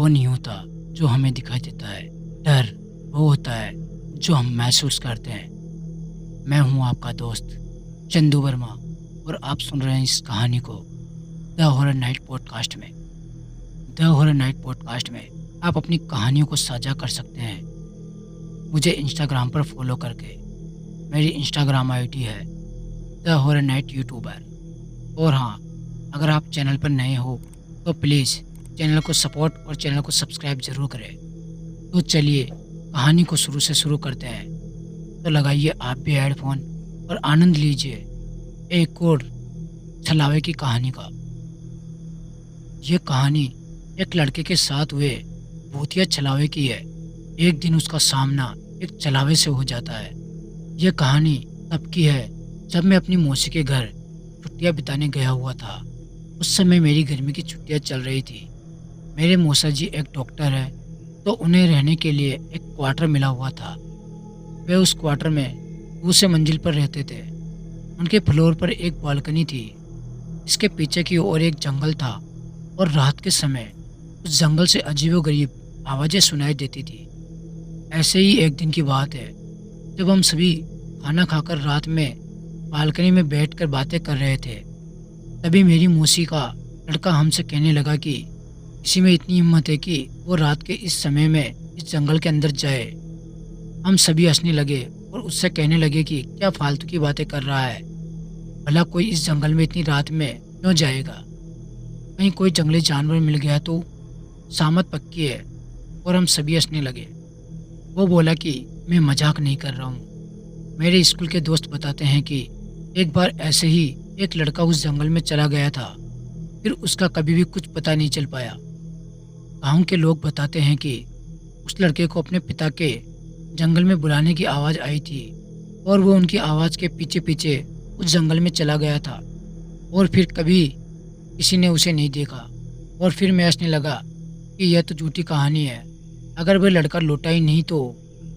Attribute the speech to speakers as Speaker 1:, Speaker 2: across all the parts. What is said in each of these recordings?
Speaker 1: वो नहीं होता जो हमें दिखाई देता है। डर वो होता है जो हम महसूस करते हैं। मैं हूँ आपका दोस्त चंदू वर्मा और आप सुन रहे हैं इस कहानी को द हॉरर नाइट पॉडकास्ट में। द हॉरर नाइट पॉडकास्ट में आप अपनी कहानियों को साझा कर सकते हैं मुझे इंस्टाग्राम पर फॉलो करके। मेरी इंस्टाग्राम आईडी है द हॉरर नाइट यूट्यूबर। और हाँ, अगर आप चैनल पर नए हो तो प्लीज़ चैनल को सपोर्ट और चैनल को सब्सक्राइब ज़रूर करें। तो चलिए कहानी को शुरू से शुरू करते हैं। तो लगाइए आप भी हेडफोन और आनंद लीजिए एक और छलावे की कहानी का। ये कहानी एक लड़के के साथ हुए भूतिया छलावे की है। एक दिन उसका सामना एक छलावे से हो जाता है। यह कहानी तब की है जब मैं अपनी मौसी के घर छुट्टियां बिताने गया हुआ था। उस समय मेरी गर्मी की छुट्टियां चल रही थी। मेरे मौसा जी एक डॉक्टर है, तो उन्हें रहने के लिए एक क्वार्टर मिला हुआ था। वे उस क्वार्टर में दूसरे मंजिल पर रहते थे। उनके फ्लोर पर एक बालकनी थी। इसके पीछे की ओर एक जंगल था और रात के समय उस जंगल से अजीबोगरीब आवाज़ें सुनाई देती थी। ऐसे ही एक दिन की बात है जब हम सभी खाना खाकर रात में बालकनी में बैठकर बातें कर रहे थे। तभी मेरी मौसी का लड़का हमसे कहने लगा कि किसी में इतनी हिम्मत है कि वो रात के इस समय में इस जंगल के अंदर जाए। हम सभी हंसने लगे और उससे कहने लगे कि क्या फालतू की बातें कर रहा है, भला कोई इस जंगल में इतनी रात में क्यों जाएगा, कहीं कोई जंगली जानवर मिल गया तो। सामत पक्की है। और हम सभी हंसने लगे। वो बोला कि मैं मजाक नहीं कर रहा हूँ। मेरे स्कूल के दोस्त बताते हैं कि एक बार ऐसे ही एक लड़का उस जंगल में चला गया था, फिर उसका कभी भी कुछ पता नहीं चल पाया। गांव के लोग बताते हैं कि उस लड़के को अपने पिता के जंगल में बुलाने की आवाज़ आई थी और वो उनकी आवाज़ के पीछे पीछे उस जंगल में चला गया था और फिर कभी किसी ने उसे नहीं देखा। और फिर मैं हंसने लगा कि यह तो झूठी कहानी है। अगर वह लड़का लौटा ही नहीं तो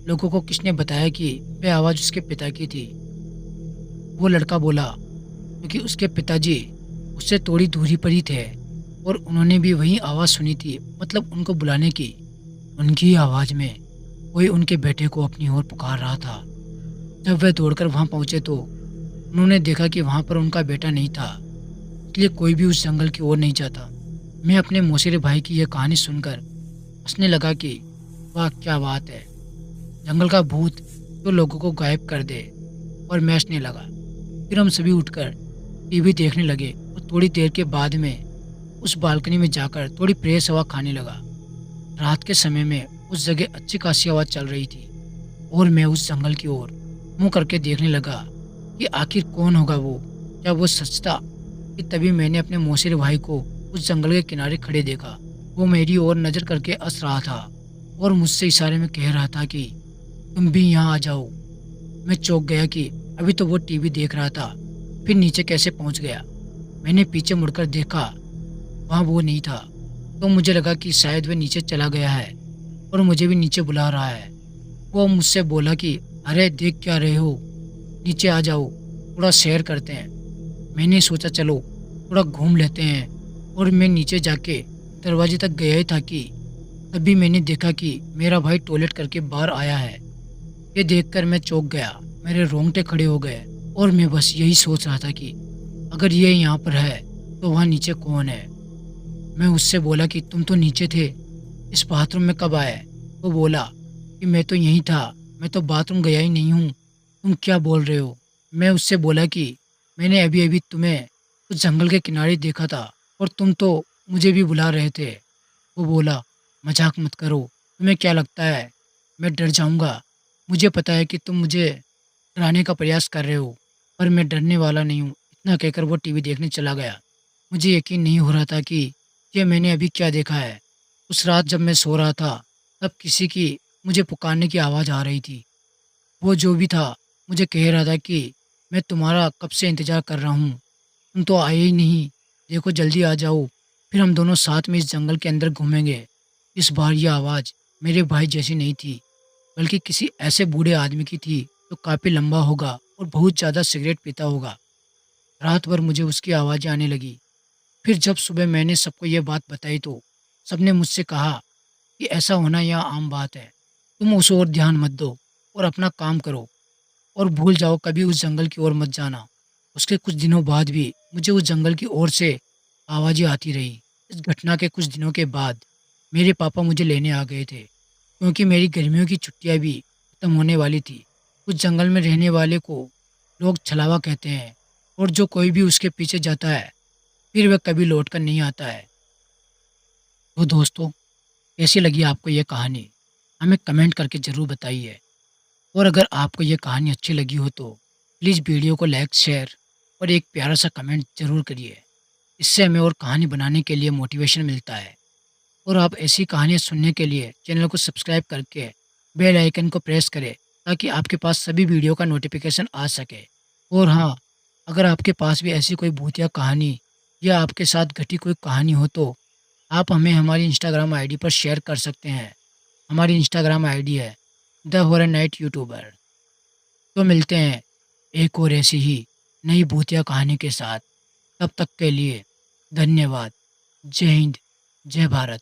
Speaker 1: लोगों को किसने बताया कि वह आवाज़ उसके पिता की थी। वो लड़का बोला क्योंकि उसके पिताजी उससे थोड़ी दूरी पर ही थे और उन्होंने भी वही आवाज़ सुनी थी, मतलब उनको बुलाने की। उनकी आवाज़ में कोई उनके बेटे को अपनी ओर पुकार रहा था। जब वह दौड़कर वहाँ पहुँचे तो उन्होंने देखा कि वहाँ पर उनका बेटा नहीं था, इसलिए कोई भी उस जंगल की ओर नहीं जाता। मैं अपने मौसेरे भाई की यह कहानी सुनकर हंसने लगा कि वाह क्या बात है, जंगल का भूत तो लोगों को गायब कर दे। और मैं हंसने लगा। फिर हम सभी उठकर टीवी देखने लगे और थोड़ी देर के बाद में उस बालकनी में जाकर थोड़ी फ्रेश हवा खाने लगा। रात के समय में उस जगह अच्छी खासी हवा चल रही थी और मैं उस जंगल की ओर मुंह करके देखने लगा कि आखिर कौन होगा वो, क्या वो सच था। कि तभी मैंने अपने मौसेरे भाई को उस जंगल के किनारे खड़े देखा। वो मेरी ओर नजर करके हंस रहा था और मुझसे इशारे में कह रहा था कि तुम भी यहाँ आ जाओ। मैं चौंक गया कि अभी तो वो टीवी देख रहा था, फिर नीचे कैसे पहुँच गया। मैंने पीछे मुड़कर देखा, वहाँ वो नहीं था। तो मुझे लगा कि शायद वह नीचे चला गया है और मुझे भी नीचे बुला रहा है। वो मुझसे बोला कि अरे देख क्या रहे हो, नीचे आ जाओ, थोड़ा सैर करते हैं। मैंने सोचा चलो थोड़ा घूम लेते हैं और मैं नीचे जाके दरवाजे तक गया ही था कि तभी मैंने देखा कि मेरा भाई टॉयलेट करके बाहर आया है। ये देखकर मैं चौंक गया, मेरे रोंगटे खड़े हो गए और मैं बस यही सोच रहा था कि अगर ये यहाँ पर है तो वहाँ नीचे कौन है। मैं उससे बोला कि तुम तो नीचे थे, इस बाथरूम में कब आए। वो बोला कि मैं तो यहीं था, मैं तो बाथरूम गया ही नहीं हूँ, तुम क्या बोल रहे हो। मैं उससे बोला कि मैंने अभी अभी तुम्हें उस जंगल के किनारे देखा था और तुम तो मुझे भी बुला रहे थे। वो बोला मजाक मत करो, तुम्हें क्या लगता है मैं डर जाऊँगा। मुझे पता है कि तुम मुझे डराने का प्रयास कर रहे हो, पर मैं डरने वाला नहीं हूँ। इतना कहकर वो टीवी देखने चला गया। मुझे यकीन नहीं हो रहा था कि ये मैंने अभी क्या देखा है। उस रात जब मैं सो रहा था तब किसी की मुझे पुकारने की आवाज़ आ रही थी। वो जो भी था मुझे कह रहा था कि मैं तुम्हारा कब से इंतज़ार कर रहा हूँ, तुम तो आए ही नहीं, देखो जल्दी आ जाओ, फिर हम दोनों साथ में इस जंगल के अंदर घूमेंगे। इस बार यह आवाज़ मेरे भाई जैसी नहीं थी, बल्कि किसी ऐसे बूढ़े आदमी की थी जो काफ़ी लंबा होगा और बहुत ज़्यादा सिगरेट पीता होगा। रात भर मुझे उसकी आवाज़ें आने लगी। फिर जब सुबह मैंने सबको ये बात बताई तो सबने मुझसे कहा कि ऐसा होना यहाँ आम बात है। तुम उस ओर ध्यान मत दो और अपना काम करो और भूल जाओ कभी उस जंगल की ओर मत जाना। उसके कुछ दिनों बाद भी मुझे उस जंगल की ओर से आवाज़ें आती रही। इस घटना के कुछ दिनों के बाद मेरे पापा मुझे लेने आ गए थे क्योंकि मेरी गर्मियों की छुट्टियाँ भी खत्म होने वाली थी। उस जंगल में रहने वाले को लोग छलावा कहते हैं और जो कोई भी उसके पीछे जाता है फिर वह कभी लौट कर नहीं आता है। तो दोस्तों, कैसी लगी आपको ये कहानी? हमें कमेंट करके ज़रूर बताइए। और अगर आपको ये कहानी अच्छी लगी हो तो प्लीज़ वीडियो को लाइक, शेयर और एक प्यारा सा कमेंट ज़रूर करिए। इससे हमें और कहानी बनाने के लिए मोटिवेशन मिलता है। और आप ऐसी कहानियाँ सुनने के लिए चैनल को सब्सक्राइब करके बेल आइकन को प्रेस करें ताकि आपके पास सभी वीडियो का नोटिफिकेशन आ सके। और हाँ, अगर आपके पास भी ऐसी कोई भूतिया कहानी या आपके साथ घटी कोई कहानी हो तो आप हमें हमारी इंस्टाग्राम आईडी पर शेयर कर सकते हैं। हमारी इंस्टाग्राम आईडी है द हॉरर नाइट यूट्यूबर। तो मिलते हैं एक और ऐसी ही नई भूतिया कहानी के साथ। तब तक के लिए धन्यवाद। जय हिंद, जय भारत।